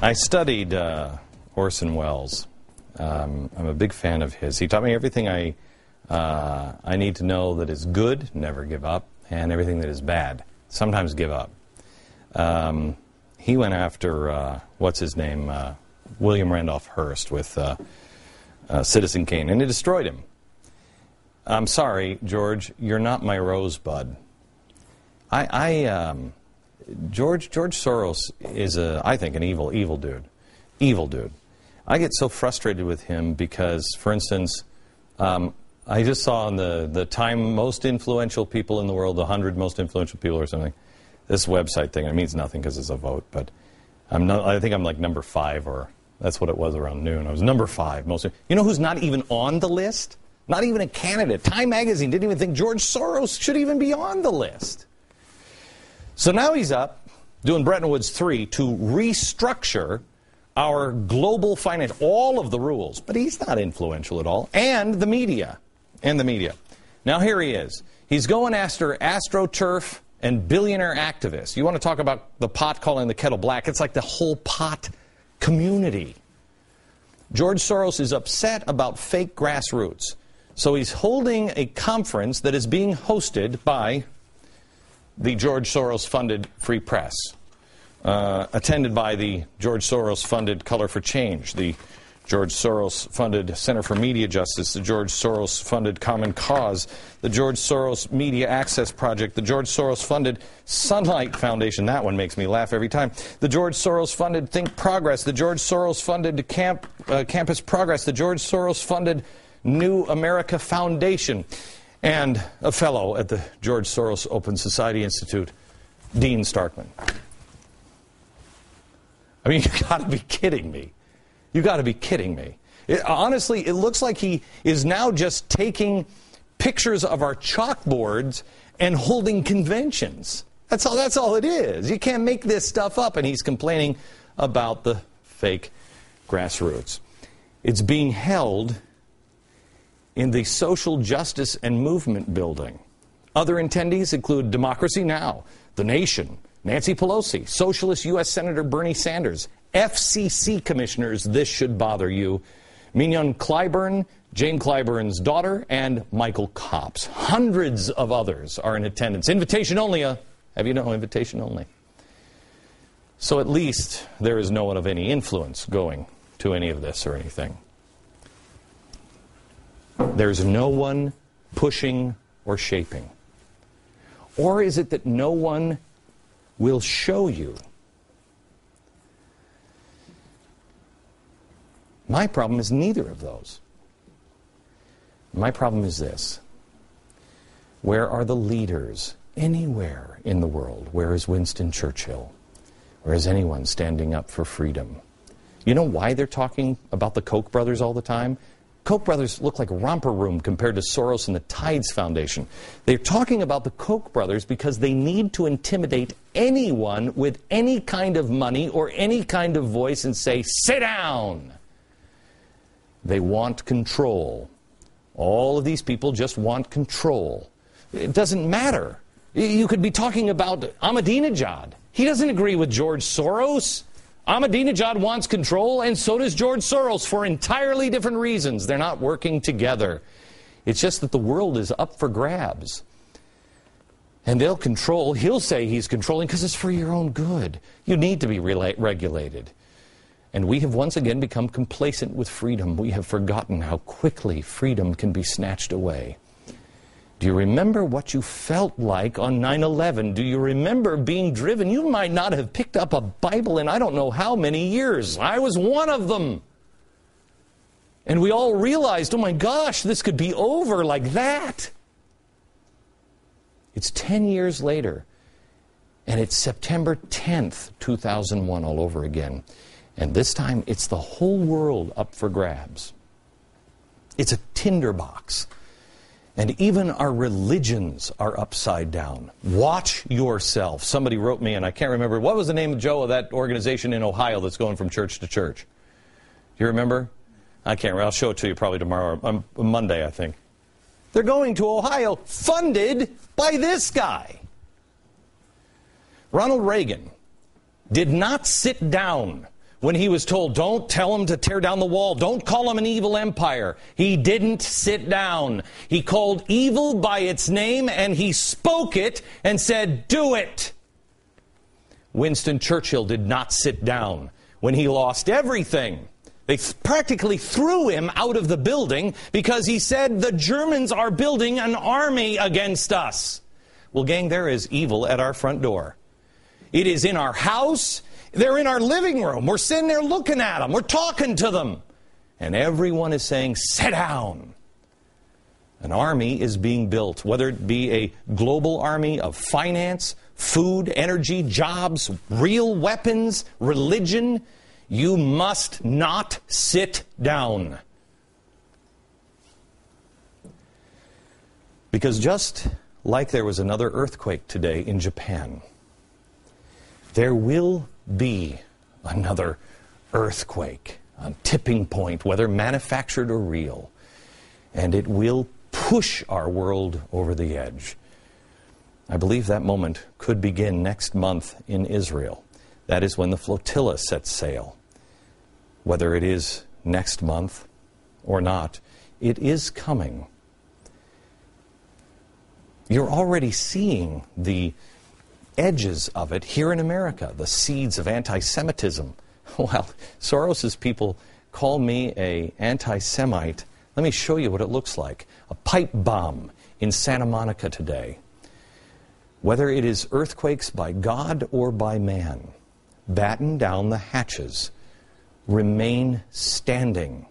I studied Orson Welles. I'm a big fan of his. He taught me everything I need to know that is good, never give up, and everything that is bad, sometimes give up. He went after, what's his name, William Randolph Hearst with Citizen Kane, and it destroyed him. I'm sorry, George, you're not my rosebud. George Soros is, I think, an evil dude. Evil dude. I get so frustrated with him because, for instance, I just saw on the Time most influential people in the world, the 100 most influential people or something, this website thing. It means nothing because it's a vote, but I think I'm like number 5, or that's what it was around noon. I was number 5. You know who's not even on the list? Not even a candidate. Time magazine didn't even think George Soros should even be on the list. So now he's up doing Bretton Woods 3 to restructure our global finance, all of the rules. But he's not influential at all. And the media. Now here he is. He's going after AstroTurf and billionaire activists. You want to talk about the pot calling the kettle black? It's like the whole pot community. George Soros is upset about fake grassroots. So he's holding a conference that is being hosted by the George Soros-funded Free Press, attended by the George Soros-funded Color for Change, the George Soros-funded Center for Media Justice, the George Soros-funded Common Cause, the George Soros Media Access Project, the George Soros-funded Sunlight Foundation. That one makes me laugh every time. The George Soros-funded Think Progress, the George Soros-funded Campus Progress, the George Soros-funded New America Foundation, and a fellow at the George Soros Open Society Institute, Dean Starkman. I mean, you got to be kidding me. You got to be kidding me. Honestly, it looks like he is now just taking pictures of our chalkboards and holding conventions. That's all it is. You can't make this stuff up, and he's complaining about the fake grassroots. It's being held in the Social Justice and Movement Building. Other attendees include Democracy Now!, The Nation, Nancy Pelosi, Socialist U.S. Senator Bernie Sanders, FCC commissioners, this should bother you, Mignon Clyburn, Jane Clyburn's daughter, and Michael Copps. Hundreds of others are in attendance. Invitation only, have you know, invitation only. So at least there is no one of any influence going to any of this or anything. There's no one pushing or shaping. Or is it that no one will show you? My problem is neither of those. My problem is this. Where are the leaders anywhere in the world? Where is Winston Churchill? Where is anyone standing up for freedom? You know why they're talking about the Koch brothers all the time? Koch brothers look like romper room compared to Soros and the Tides Foundation. They're talking about the Koch brothers because they need to intimidate anyone with any kind of money or any kind of voice and say, sit down. They want control. All of these people just want control. It doesn't matter. You could be talking about Ahmadinejad. He doesn't agree with George Soros. Ahmadinejad wants control, and so does George Soros, for entirely different reasons. They're not working together. It's just that the world is up for grabs. And they'll control. He'll say he's controlling because it's for your own good. You need to be regulated. And we have once again become complacent with freedom. We have forgotten how quickly freedom can be snatched away. Do you remember what you felt like on 9/11? Do you remember being driven? You might not have picked up a Bible in I don't know how many years. I was one of them. And we all realized, oh my gosh, this could be over like that. It's 10 years later, and it's September 10th, 2001 all over again. And this time, it's the whole world up for grabs. It's a tinderbox. And even our religions are upside down. Watch yourself. Somebody wrote me, and I can't remember. What was the name, Joe, of that organization in Ohio that's going from church to church? Do you remember? I can't remember. I'll show it to you probably tomorrow. Monday, I think. They're going to Ohio, funded by this guy. Ronald Reagan did not sit down when he was told, don't tell him to tear down the wall, don't call him an evil empire. He didn't sit down. He called evil by its name, and he spoke it and said, do it. Winston Churchill did not sit down when he lost everything. They practically threw him out of the building because he said, the Germans are building an army against us. Well, gang, there is evil at our front door. It is in our house. They're in our living room. We're sitting there looking at them. We're talking to them. And everyone is saying, sit down. An army is being built, whether it be a global army of finance, food, energy, jobs, real weapons, religion. You must not sit down. Because just like there was another earthquake today in Japan, there will be another earthquake, a tipping point, whether manufactured or real, and it will push our world over the edge. I believe that moment could begin next month in Israel. That is when the flotilla sets sail. Whether it is next month or not, it is coming. You're already seeing the edges of it here in America, the seeds of anti-Semitism. Well, Soros's people call me an anti-Semite. Let me show you what it looks like. A pipe bomb in Santa Monica today. Whether it is earthquakes by God or by man, batten down the hatches, remain standing,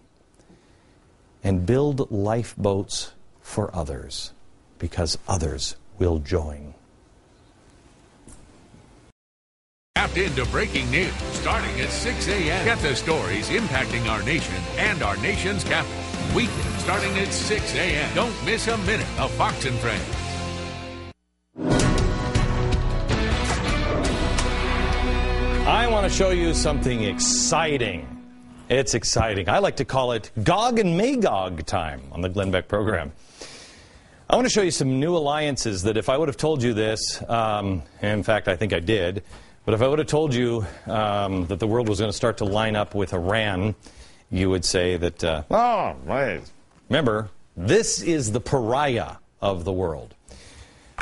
and build lifeboats for others, because others will join. Tapped into breaking news starting at 6 a.m. Get the stories impacting our nation and our nation's capital. Weekend starting at 6 a.m. Don't miss a minute of Fox and Friends. I want to show you something exciting. It's exciting. I like to call it Gog and Magog time on the Glenn Beck program. I want to show you some new alliances that if I would have told you this, and in fact I think I did, but if I would have told you that the world was going to start to line up with Iran, you would say that, oh, wait. Remember, this is the pariah of the world.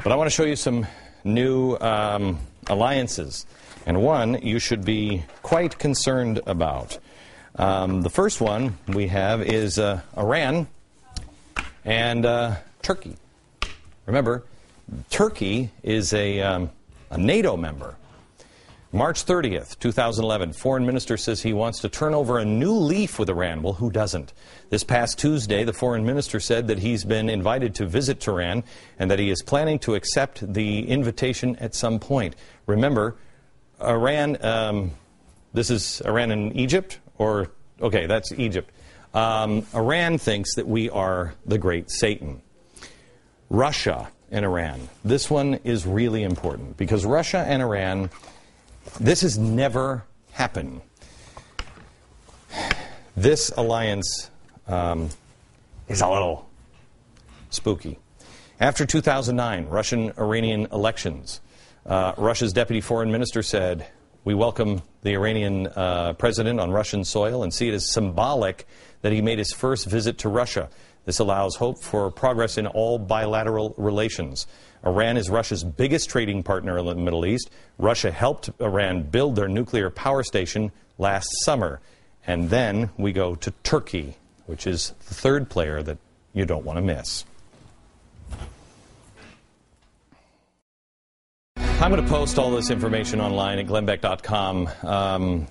But I want to show you some new alliances. And one you should be quite concerned about. The first one we have is Iran and Turkey. Remember, Turkey is a NATO member. March 30th, 2011, Foreign Minister says he wants to turn over a new leaf with Iran. Well, who doesn't? This past Tuesday, the Foreign Minister said that he's been invited to visit Tehran and that he is planning to accept the invitation at some point. Remember, Iran, this is Iran and Egypt? Or, okay, that's Egypt. Iran thinks that we are the great Satan. Russia and Iran. This one is really important because Russia and Iran, this has never happened. This alliance is a little spooky. After 2009, Russian-Iranian elections, Russia's deputy foreign minister said, we welcome the Iranian president on Russian soil and see it as symbolic that he made his first visit to Russia. This allows hope for progress in all bilateral relations. Iran is Russia's biggest trading partner in the Middle East. Russia helped Iran build their nuclear power station last summer. And then we go to Turkey, which is the third player that you don't want to miss. I'm going to post all this information online at glennbeck.com,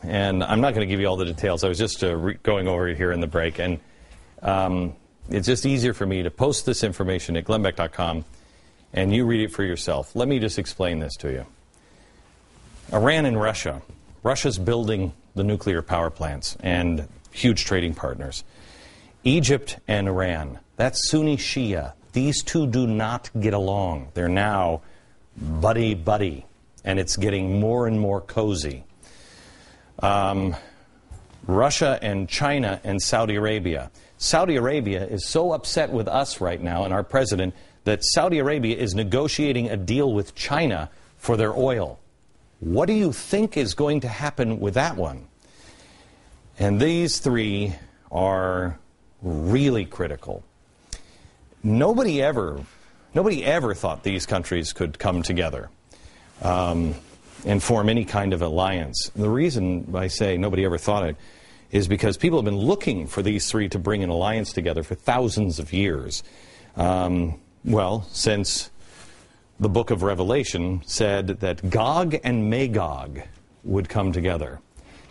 and I'm not going to give you all the details. I was just going over it here in the break, and it's just easier for me to post this information at glennbeck.com, and you read it for yourself. Let me just explain this to you. Iran and Russia. Russia's building the nuclear power plants and huge trading partners. Egypt and Iran. That's Sunni Shia. These two do not get along. They're now buddy-buddy, and it's getting more and more cozy. Russia and China and Saudi Arabia. Saudi Arabia is so upset with us right now and our president that Saudi Arabia is negotiating a deal with China for their oil. What do you think is going to happen with that one? And these three are really critical. Nobody ever thought these countries could come together and form any kind of alliance. The reason I say nobody ever thought it is because people have been looking for these three to bring an alliance together for thousands of years. Since the book of Revelation said that Gog and Magog would come together.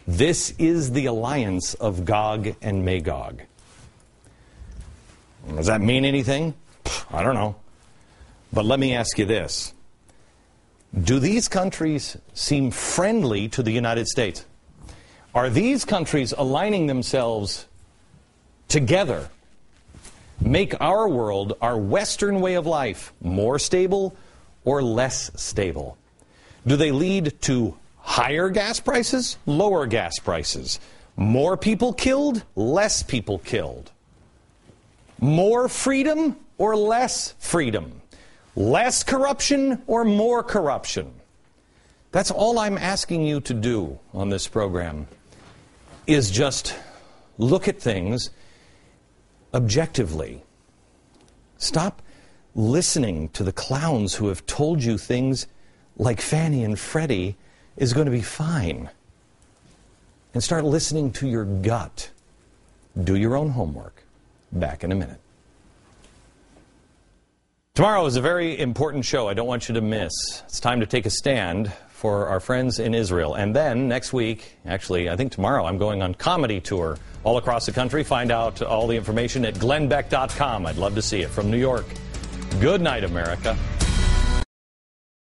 This is the alliance of Gog and Magog. Does that mean anything? I don't know. But let me ask you this. Do these countries seem friendly to the United States? Are these countries aligning themselves together, make our world, our Western way of life, more stable or less stable? Do they lead to higher gas prices, lower gas prices? More people killed, less people killed? More freedom or less freedom? Less corruption or more corruption? That's all I'm asking you to do on this program, is just look at things objectively. Stop listening to the clowns who have told you things like Fannie and Freddie is going to be fine. And start listening to your gut. Do your own homework. Back in a minute. Tomorrow is a very important show I don't want you to miss. It's time to take a stand for our friends in Israel. And then next week, actually, I think tomorrow, I'm going on comedy tour all across the country. Find out all the information at glennbeck.com. I'd love to see it from New York. Good night, America.